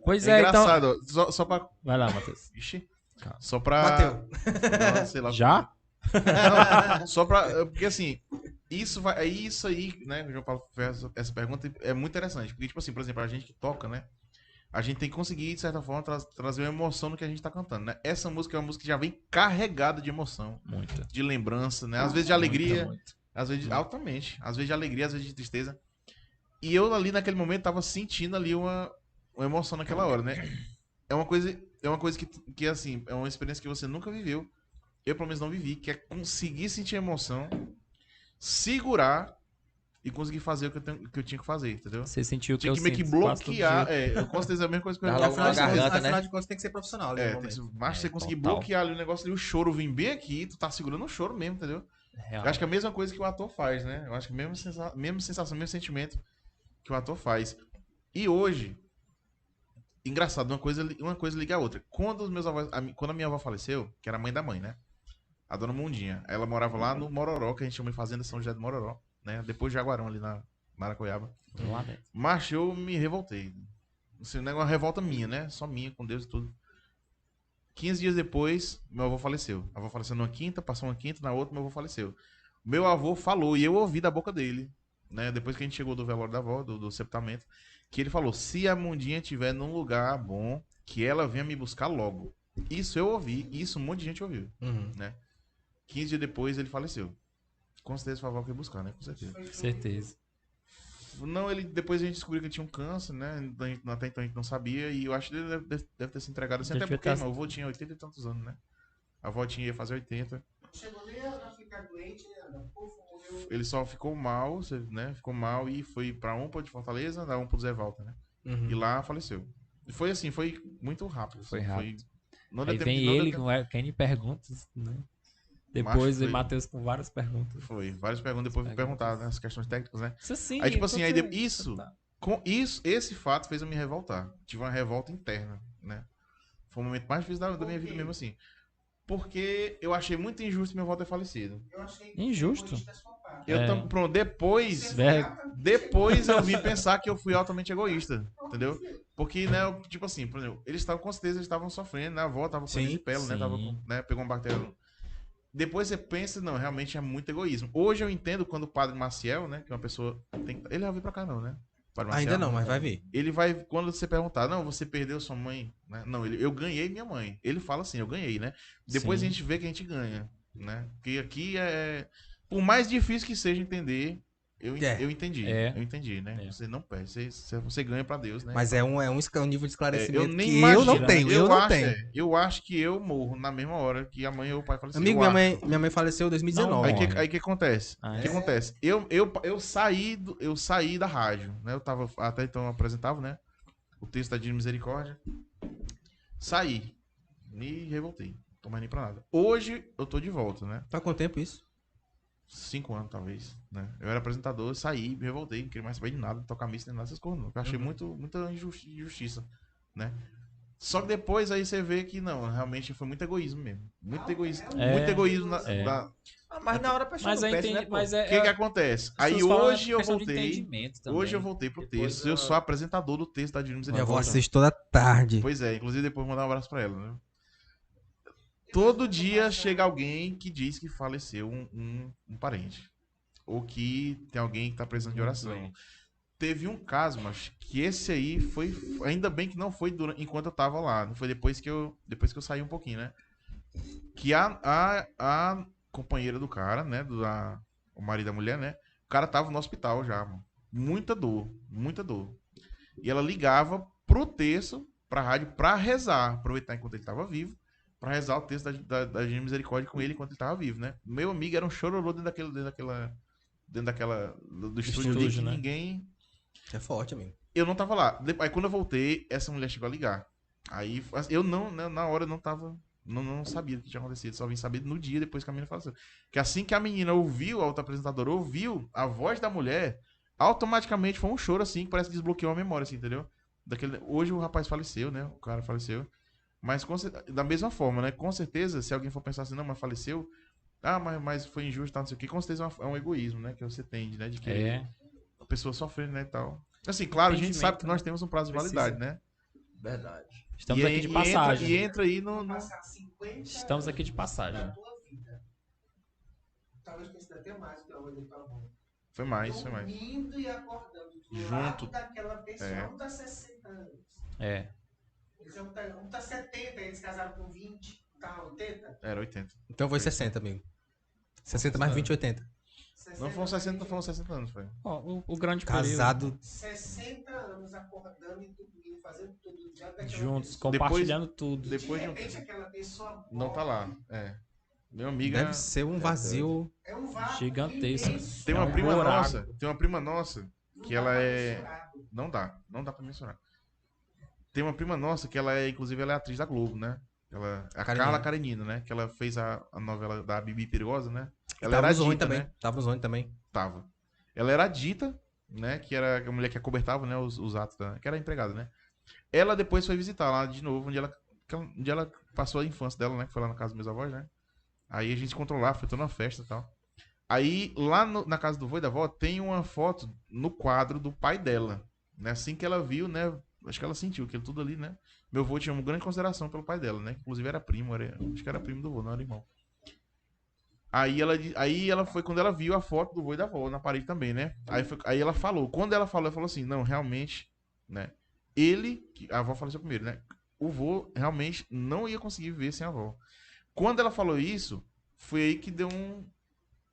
Pois É é, então... engraçado, só pra... Vai lá, Matheus. Ixi, Calma. só pra... Bateu. Não, sei lá. Já? Não, só pra... Porque assim, isso aí, né, o João Paulo fez essa pergunta, é muito interessante. Porque, tipo assim, por exemplo, a gente que toca, né, a gente tem que conseguir, de certa forma, trazer uma emoção no que a gente tá cantando, né? Essa música é uma música que já vem carregada de emoção, Muita. de lembrança, né? Às vezes de alegria, Muita. às vezes altamente, às vezes de alegria, às vezes de tristeza. E eu ali naquele momento tava sentindo ali uma emoção naquela hora, né? É uma coisa que assim, é uma experiência que você nunca viveu. Eu pelo menos não vivi, que é conseguir sentir emoção, segurar e conseguir fazer que eu tinha que fazer, entendeu? Você sentiu o que Tinha eu que meio que sinto quase todo bloquear. dia. É, eu com certeza é a mesma coisa que eu Dá ia logo falar. na garganta, né? Afinal de contas, tem que ser profissional ali no Tem que, momento. mas você conseguir total. bloquear ali o negócio ali, o choro vir bem aqui, tu tá segurando o choro mesmo, entendeu? Real. Eu acho que é a mesma coisa que o ator faz, né? Eu acho que a mesma sensação, mesmo sentimento que o ator faz. E hoje, engraçado, uma coisa liga a outra. Quando os meus avós, quando a minha avó faleceu, que era a mãe da mãe, né? A dona Mundinha, ela morava lá no Mororó, que a gente chama de Fazenda São José do Mororó, né? Depois de Jaguarão, ali na Maracoiaba. Lá dentro. Mas eu me revoltei. Assim, não é uma revolta minha, né? Só minha, com Deus e tudo. 15 dias depois, meu avô faleceu. A avó faleceu numa quinta, passou uma quinta, na outra, meu avô faleceu. Meu avô falou, e eu ouvi da boca dele, né? Depois que a gente chegou do velório da avó, do sepultamento, que ele falou: se a Mundinha estiver num lugar bom, que ela venha me buscar logo. Isso eu ouvi, e isso um monte de gente ouviu, Uhum. né? 15 dias depois ele faleceu. Com certeza foi a avó que ia buscar, né? Com certeza. Certeza. Não, depois a gente descobriu que ele tinha um câncer, né? Até então a gente não sabia. E eu acho que ele deve ter se entregado assim. Já Até devia porque tá- meu avô tinha 80 e tantos anos, né? A avó ia fazer 80. Chegou nem a ficar doente, né? Puf, morreu. Ele só ficou mal, né? Ficou mal e foi pra UMPA de Fortaleza, da UMPA do Zé Walter, né? Uhum. E lá faleceu. E foi assim, foi muito rápido. Foi assim, rápido. Não deu Aí tempo vem não deu ele tempo. com Kenny perguntas, né? Depois Macho, o foi- Matheus com várias perguntas. Foi. Várias perguntas depois fui perguntar, né? As questões técnicas, né? Isso sim. Aí, tipo assim, aí aconteceu. isso, Tá. com isso, esse fato fez eu me revoltar. Tive uma revolta interna, né? Foi o momento mais difícil da minha vida mesmo, assim. Porque eu achei muito injusto meu avô ter falecido. Eu achei Injusto. egoísta a sua parte. Pronto, depois eu vim pensar que eu fui altamente egoísta, entendeu? Porque, né, tipo assim, por exemplo, com certeza eles estavam sofrendo, né? A avó tava com Sim, de pele, né? sim. Tava com, né? Pegou uma bactéria. Depois você pensa, não, realmente é muito egoísmo. Hoje eu entendo quando o padre Maciel, né, que é uma pessoa... Ele vai vir pra cá não, né? Padre Maciel, Ainda não, mas vai vir. ele vai, quando você perguntar, não, você perdeu sua mãe, né? Não, eu ganhei minha mãe. Ele fala assim, eu ganhei, né? Depois Sim. a gente vê que a gente ganha, né? Porque aqui por mais difícil que seja entender, eu entendi. É. Eu entendi, né? É. Você não perde, você ganha pra Deus, né? Mas é um nível de esclarecimento eu nem que imagino, eu não tenho. Eu não acho, tenho. eu acho que eu morro na mesma hora que a mãe ou o pai falam assim. Amigo, eu minha mãe faleceu em 2019. Aí Morre. o que acontece? Ah, O que é? acontece? Eu saí da rádio, né? Eu tava, até então eu apresentava, né? O texto da Divina Misericórdia. Saí. Me revoltei. Não tô mais nem pra nada. Hoje eu tô de volta, né? Tá quanto tempo isso? 5 anos, talvez, né? Eu era apresentador, saí, me revoltei, não queria mais saber de nada, tocar missa, nem nada dessas coisas, não. Eu achei muita injustiça, né? Só que depois aí você vê que não, realmente foi muito egoísmo mesmo. Muito egoísmo. É, Muito egoísmo é. Mas na hora a pessoa Mas não eu pensa, entendi, né, pô? mas O que acontece? Aí pessoas falam hoje eu questão de voltei. entendimento também. Hoje eu voltei pro Depois texto. Eu sou apresentador do texto da Divina Minha avó Misericórdia. assiste toda tarde. Pois é, inclusive depois vou mandar um abraço pra ela, né? Todo dia chega alguém que diz que faleceu um parente. Ou que tem alguém que tá precisando de oração. Teve um caso, mas que esse aí foi. Ainda bem que não foi enquanto eu tava lá. Não foi depois que eu saí um pouquinho, né? Que a companheira do cara, né? O marido da mulher, né? O cara tava no hospital já, mano. Muita dor, muita dor. E ela ligava pro texto, pra rádio, pra rezar. Aproveitar enquanto ele tava vivo. Pra rezar o texto da Divina Misericórdia com ele enquanto ele tava vivo, né? Meu amigo era um chororô do estúdio ali que né? ninguém... É forte, amigo. Eu não tava lá. Aí quando eu voltei, essa mulher chegou a ligar. Aí eu não, né, na hora eu não tava... Não sabia o que tinha acontecido. Só vim saber no dia depois que a menina faleceu. Que assim que a menina ouviu, a outra apresentadora ouviu a voz da mulher, automaticamente foi um choro assim, que parece que desbloqueou a memória, assim, entendeu? Hoje o rapaz faleceu, né? O cara faleceu. Mas da mesma forma, né? Com certeza, se alguém for pensar assim, não, mas faleceu... Ah, mas foi injusto, tá, não sei o que. Com certeza é um egoísmo, né? Que você tem, né? De que a pessoa sofrendo, né? E tal. Assim, claro, a gente sabe que nós temos um prazo de validade, né? Verdade. Estamos aqui de passagem. E entra aí no... Passar 50 Estamos aqui de passagem. da tua vida. Talvez tenha sido até mais que a hora dele tá bom. Foi mais. Dormindo e acordando do Junto. lado daquela pessoa. É. Um tá 60 anos. É. Um tá 70, eles casaram com 20. Tá 80? Era 80. Então foi 60, amigo. 60 mais 20, 80. 60 Não foram 60, foram 60 anos, foi. Ó, o grande período. Casado. 60 anos acordando e dormindo, fazendo tudo diante daquela Juntos, pessoa. compartilhando tudo. Depois de De um repente aquela pessoa Não tá lá. É. Meu amigo Deve ser um vazio. É um vácuo Gigantesco. imenso. Tem uma É um prima buraco. nossa. Tem uma prima nossa que Não ela dá pra é. mensurar. Não dá pra mencionar. Tem uma prima nossa que ela é, inclusive, ela é atriz da Globo, né? A Karenina. Carla Karenina, né? Que ela fez a novela da Bibi Perigosa, né? Ela Tava era nos Rony dita, também. né? Tava nos Rony também. Tava. Ela era dita, né? Que era a mulher que acobertava, né? Os atos da... Que era empregada, né? Ela depois foi visitar lá de novo, onde ela passou a infância dela, né? Que foi lá na casa dos meus avós, né? Aí a gente encontrou lá, foi toda uma festa e tal. Aí, lá na casa do vô e da avó, tem uma foto no quadro do pai dela. Né? Assim que ela viu, né? Acho que ela sentiu aquilo tudo ali, né? Meu vô tinha uma grande consideração pelo pai dela, né? Inclusive era primo, acho que era primo do vô, não era irmão. Aí ela foi quando ela viu a foto do vô e da avó na parede também, né? Aí ela falou. Quando ela falou assim, não, realmente, né? A avó faleceu primeiro, né? O vô realmente não ia conseguir viver sem a avó. Quando ela falou isso, foi aí que deu um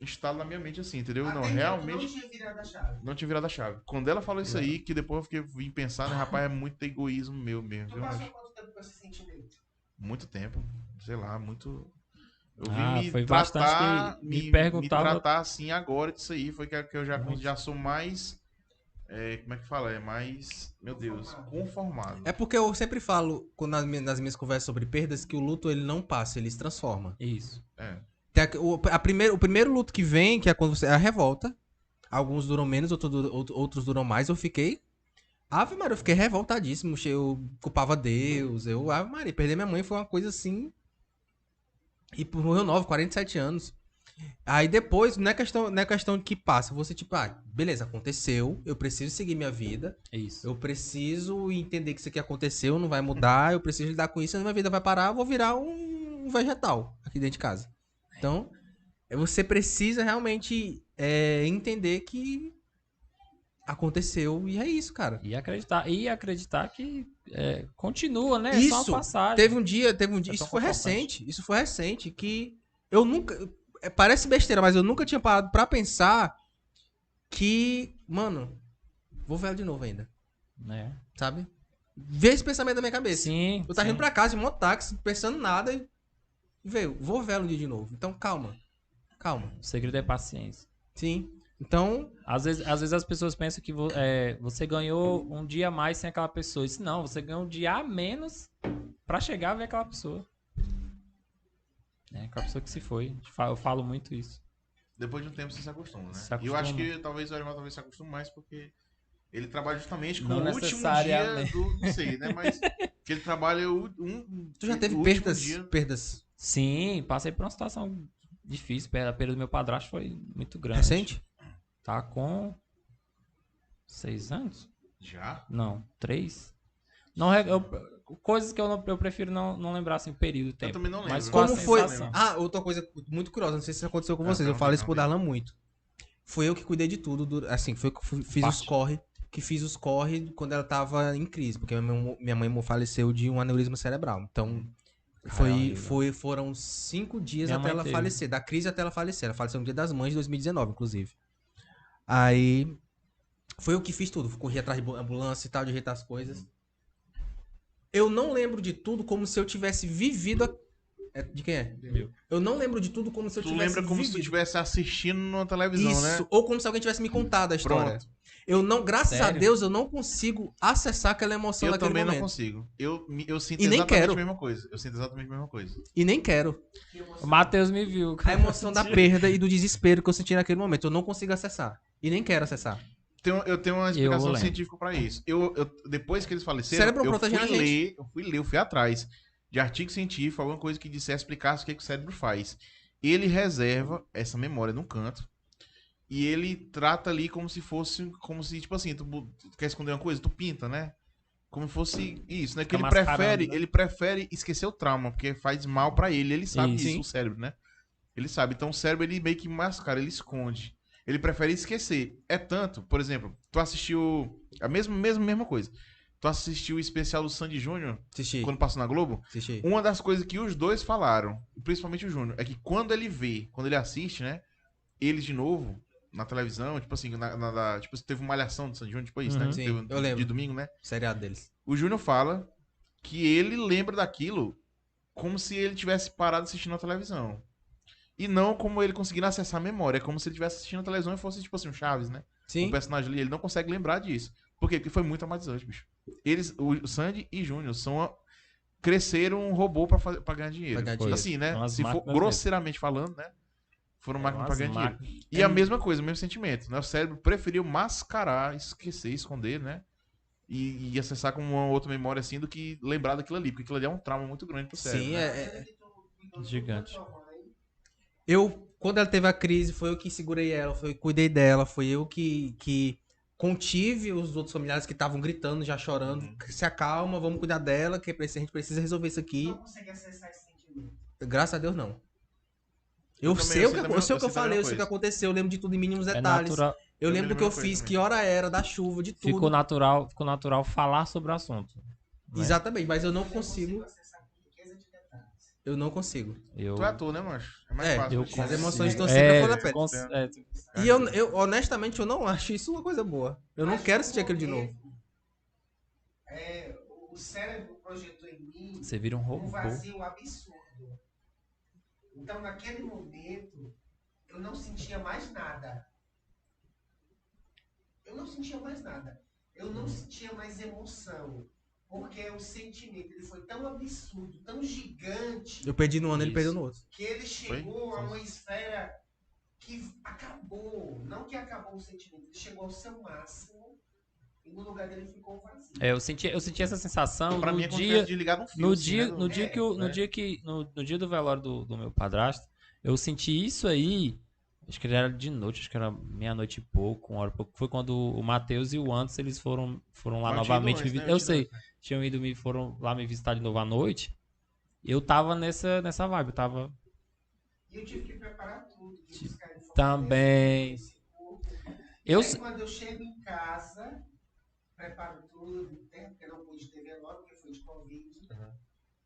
estalo na minha mente assim, entendeu? Até Não, então, realmente não tinha virado a chave. não tinha virado a chave. Quando ela falou isso aí, que depois eu vim pensar, né, rapaz, é muito egoísmo meu mesmo, Tu viu? passou Mas quanto tempo com esse sentimento? muito tempo, sei lá, muito... Eu Ah, vim foi me bastante tratar, que me me perguntava- tratar assim agora disso aí, foi que eu Muito. já sou mais... como é que fala? É mais, meu Deus, conformado. É porque eu sempre falo nas minhas conversas sobre perdas que o luto ele não passa, ele se transforma. Isso. É. O primeiro luto que vem, que é quando é a revolta. Alguns duram menos, outros duram mais. Eu fiquei. Ave Maria, eu fiquei revoltadíssimo. Eu culpava Deus. Ave Maria, perder minha mãe foi uma coisa assim. E morreu novo, 47 anos. Aí depois, não é questão de que passa. Você, tipo, beleza, aconteceu. Eu preciso seguir minha vida. Isso. Eu preciso entender que isso aqui aconteceu, não vai mudar. Eu preciso lidar com isso, senão minha vida vai parar. Eu vou virar um vegetal aqui dentro de casa. Então, você precisa realmente entender que aconteceu e é isso, cara. E acreditar que continua, né? É só Isso, uma passagem. Teve um dia, só isso foi confortante. recente, que eu nunca, parece besteira, mas eu nunca tinha parado pra pensar que, mano, vou ver ela de novo ainda, Né? sabe? Ver esse pensamento na minha cabeça. Sim. Eu tava sim. indo pra casa, em mototáxi, pensando nada e veio, vou ver ela um dia de novo. Então, calma. O segredo é paciência. Sim. Então, Às vezes as pessoas pensam que você ganhou um dia a mais sem aquela pessoa. Isso não, você ganhou um dia a menos pra chegar a ver aquela pessoa. Aquela pessoa que se foi. Eu falo muito isso. Depois de um tempo você se acostuma, né? Se E eu acostuma. acho que talvez o Arimal talvez se acostume mais porque ele trabalha justamente com Não o último dia necessariamente. do... Não sei, né? Mas que ele trabalha tu já teve o último dia... perdas Sim, passei por uma situação difícil. A perda do meu padrasto foi muito grande. recente? Tá com 6 anos? Já? Não, 3. Não, coisas que eu prefiro não lembrar assim o período, o tempo. também não lembro. Mas com a Como foi? sensação. Outra coisa muito curiosa, não sei se isso aconteceu com Ah, vocês. não, Eu falo não, isso pro não. Darlan muito. Foi eu que cuidei de tudo, assim, foi eu que fiz os Parte. corre, quando ela tava em crise, porque minha mãe faleceu de um aneurisma cerebral. Então, foram 5 dias Minha até mãe ela teve. falecer, da crise até ela falecer. Ela faleceu no Dia das Mães de 2019, inclusive. Aí, foi eu que fiz tudo. Corri atrás de ambulância e tal, de ajeitar as coisas. Eu não lembro de tudo como se eu tivesse vivido... De quem é? Meu. Eu não lembro de tudo como se eu Tu tivesse lembra como se tu estivesse assistindo numa televisão, Isso, né? ou como se alguém tivesse me contado a história. Pronto. Eu não, graças a Sério? Deus, eu não consigo acessar aquela emoção Eu naquele também momento. não consigo. Eu sinto E nem exatamente quero. a mesma coisa. Eu sinto exatamente a mesma coisa. E nem quero. O Matheus me viu. A emoção da perda e do desespero que eu senti naquele momento. Eu não consigo acessar. E nem quero acessar. Eu tenho uma explicação lembro. científica pra isso. Depois que eles faleceram, Cérebro eu protege a gente. eu fui atrás de artigo científico, alguma coisa que dissesse, explicasse o que o cérebro faz. Ele reserva essa memória num canto e ele trata ali como se, tipo assim, tu quer esconder uma coisa, tu pinta, né? como fosse isso, né? Que Fica ele prefere, mascarando, né? ele prefere esquecer o trauma, porque faz mal pra ele. Ele sabe Isso. disso, o cérebro, né? Ele sabe. Então o cérebro, ele meio que mascara, ele esconde. Ele prefere esquecer. É tanto, por exemplo, tu assistiu a mesma coisa. Tu assistiu o especial do Sandy Júnior, Assisti, quando passou na Globo? assisti. Uma das coisas que os dois falaram, principalmente o Júnior, é que quando ele assiste, né? Ele de novo, na televisão, tipo assim, tipo, teve uma malhação do Sandy Júnior, tipo isso, né? Uhum. Sim, Teve eu lembro. De domingo, né? Seriado deles. O Júnior fala que ele lembra daquilo como se ele tivesse parado assistindo a televisão. E não como ele conseguindo acessar a memória. É como se ele estivesse assistindo a televisão e fosse, tipo assim, o Chaves, né? Sim. O personagem ali, ele não consegue lembrar disso. Por quê? Porque foi muito traumatizante, bicho. O Sandy e Júnior cresceram um robô pra ganhar dinheiro. Pra ganhar dinheiro. Assim, né? Umas Se for máquinas grosseiramente falando, né? Foram máquinas pra umas ganhar dinheiro. máquinas. E a mesma coisa, o mesmo sentimento, né? O cérebro preferiu mascarar, esquecer, esconder, né? E acessar com uma outra memória assim do que lembrar daquilo ali. Porque aquilo ali é um trauma muito grande pro cérebro. Sim, né? Gigante. Quando ela teve a crise, foi eu que segurei ela, foi eu que cuidei dela, foi eu que contive os outros familiares que estavam gritando, já chorando. Se acalma, vamos cuidar dela, que a gente precisa resolver isso aqui. Não consegue acessar esse sentimento. Graças a Deus, não. Eu Eu também, sei eu o sei que também, eu sei o que eu eu sei também falei, eu uma sei o que coisa. aconteceu, eu lembro de tudo em mínimos É detalhes. natural. Eu Eu lembro do lembro que eu a mesma coisa fiz, que hora era, da chuva, de tudo. Ficou natural falar sobre o assunto. né? Exatamente, mas eu não Eu consigo. acessar com riqueza de detalhes. Eu não consigo. Eu, Tu é ator, né, mancho? É mais É, fácil. eu pra ti, as né? emoções consigo. estão sempre à flor da tu pele. cons- E eu, honestamente, eu não acho isso uma coisa boa. Eu não Mas quero no assistir aquilo de novo. momento, o cérebro projetou em mim Você vira um um robô. vazio absurdo. Então, naquele momento, eu não sentia mais nada. Eu não sentia mais nada. Eu não sentia mais emoção. Porque o sentimento ele foi tão absurdo, tão gigante, Eu perdi no ano, ele Isso. perdeu no outro. que ele chegou Foi? a uma esfera que acabou. Não que acabou o sentimento, ele chegou ao seu máximo e no lugar dele ficou vazio. Eu senti essa sensação Pra no mim é como se dia, tivesse desligado um fio. no assim, dia, né, no dia que eu, né? no dia do velório do meu padrasto, eu senti isso aí. Acho que era de noite, acho que era meia-noite e pouco, uma hora e pouco. Foi quando o Matheus e o Anderson, eles foram lá Mas novamente. tinha ido antes, né? Eu Tinha ido sei, antes, né? tinham ido, foram lá me visitar de novo à noite. Eu tava nessa vibe, eu tava E eu tive que preparar tudo. tive que buscar informação também. desse corpo. Eu, Aí, quando eu chego em casa, preparo tudo, porque não pude ter velório, porque foi de Covid.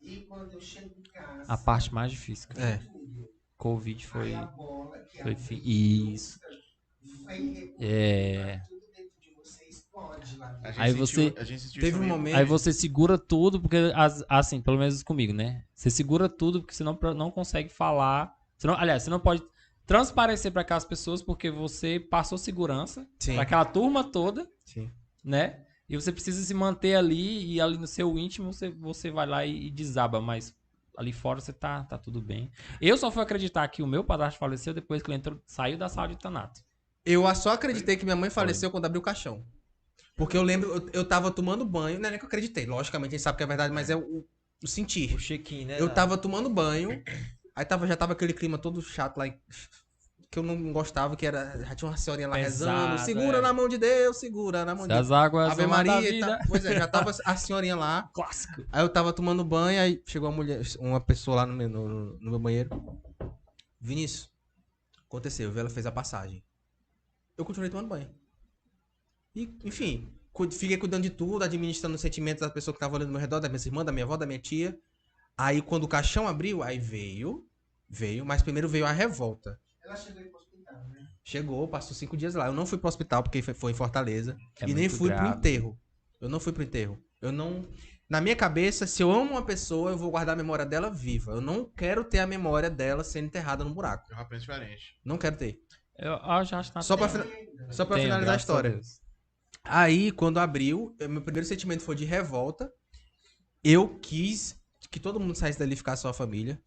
E quando eu chego em casa. a parte mais difícil. cara. É. Tudo. Covid foi. Aí a bola, que foi é fi- a isso. vai recolher É. tudo dentro de você, explode lá A dentro. gente Aí sentiu- você- a gente sentiu Teve isso um também. momento. Aí você segura tudo, porque, assim, pelo menos comigo, né? Você segura tudo, porque você não consegue falar. Aliás, você não pode transparecer para aquelas pessoas, porque você passou segurança Sim. para aquela turma toda, Sim. né? E você precisa se manter ali, e ali no seu íntimo você vai lá e desaba, mas ali fora você tá tudo bem. Eu só fui acreditar que o meu padrasto faleceu depois que ele saiu da sala de tanato. Eu só acreditei que minha mãe faleceu quando abriu o caixão. Porque eu lembro, eu tava tomando banho, não é nem que eu acreditei, logicamente a gente sabe que é verdade, mas é o sentir. O check-in, né? Eu tava tomando banho, aí já tava aquele clima todo chato lá, que eu não gostava, que era, já tinha uma senhorinha lá Pesado, rezando, segura é. na mão de Deus, segura na mão Se de Deus. as águas Ave são lá da Maria e vida. tal. Pois é, já tava a senhorinha lá. Clássico. Aí eu tava tomando banho, aí chegou uma pessoa lá no meu banheiro. Vinícius, aconteceu, ela fez a passagem. Eu continuei tomando banho. E, enfim, fiquei cuidando de tudo, administrando os sentimentos das pessoas que estavam ali no meu redor, da minha irmã, da minha avó, da minha tia. Aí quando o caixão abriu, aí veio, mas primeiro veio a revolta. Ela chegou aí pro hospital, né? Chegou, passou 5 dias lá. Eu não fui pro hospital porque foi em Fortaleza. É e nem muito fui pro grave. enterro. Eu não fui pro enterro. Eu não. Na minha cabeça, se eu amo uma pessoa, eu vou guardar a memória dela viva. Eu não quero ter a memória dela sendo enterrada no buraco. Eu já penso diferente. Não quero ter. Eu já acho que Só pra, Tem fina- ainda. só pra Tenho, finalizar a graças história. Deus. Aí, quando abriu, meu primeiro sentimento foi de revolta. Eu quis que todo mundo saísse dali e ficasse só a família.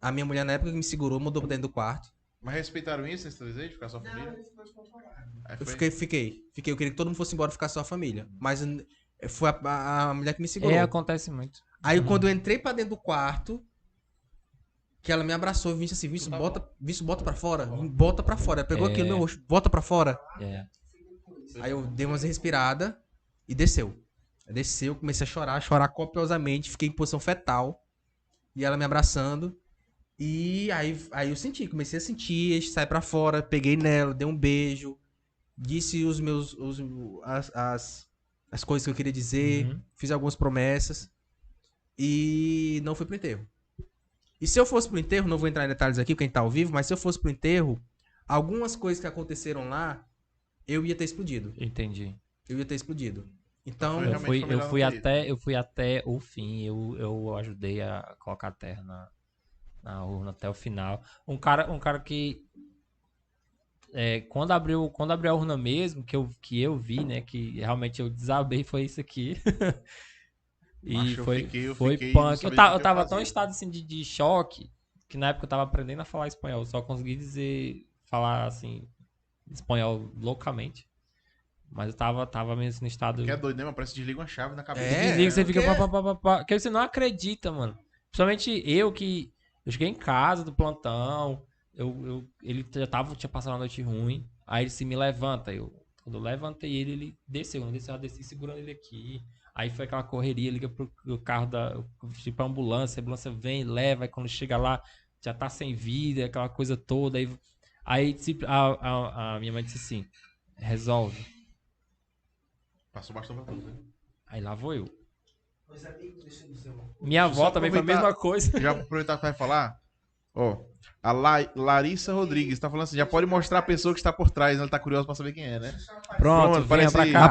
A minha mulher, na época, que me segurou, mandou pra dentro do quarto. Mas respeitaram isso, esse desejo de ficar só Não, família? ele ficou descontrolado. Aí Eu foi- fiquei. Eu queria que todo mundo fosse embora e ficasse só a família. Mas foi a mulher que me segurou. Acontece muito. Aí quando eu entrei pra dentro do quarto, que ela me abraçou e disse assim, Vício, bota pra fora. Bota pra fora. Ela pegou aqui no meu rosto, bota pra fora. É. Aí eu dei umas respiradas e desceu. Desceu, comecei a chorar copiosamente, fiquei em posição fetal. E ela me abraçando. E aí eu senti, comecei a sentir, saí pra fora, peguei nela, dei um beijo, disse as coisas que eu queria dizer, Uhum. fiz algumas promessas e não fui pro enterro. E se eu fosse pro enterro, não vou entrar em detalhes aqui porque a gente tá ao vivo, mas se eu fosse pro enterro, algumas coisas que aconteceram lá, eu ia ter explodido. Entendi. Eu ia ter explodido. Então, Foi realmente foi melhor Eu fui até o fim. Eu ajudei a colocar a terra na urna até o final. Um cara que quando abriu a urna mesmo, que eu vi, né, que realmente eu desabei, foi isso aqui. E Macho, eu foi fiquei punk. não Eu sabia tava, o que eu tava fazia. tão em estado assim de choque que na época eu tava aprendendo a falar espanhol. Eu só consegui falar assim, espanhol loucamente. Mas eu tava mesmo assim, no estado. Que é doido, né? Mas parece que desliga uma chave na cabeça. Você desliga, você fica porque- pá. Que você não acredita, mano. Principalmente eu cheguei em casa do plantão, ele tinha passado uma noite ruim, aí ele se me levanta, quando eu levantei ele desceu, não desceu, eu desci segurando ele aqui. Aí foi aquela correria, liga pro carro tipo a ambulância, a ambulância vem, leva, aí quando chega lá, já tá sem vida, aquela coisa toda, aí a minha mãe disse assim, resolve. Passou bastante pra tudo, né? Aí lá vou eu. Os amigos deixam do seu. Minha Deixa eu só avó também foi a aproveitar- mesma coisa. Já aproveitar que vai falar. Ó, a Larissa Rodrigues tá falando assim, já pode mostrar a pessoa que está por trás, né? Ela tá curiosa pra saber quem é, né? Pronto, venha parece pra aí. cá.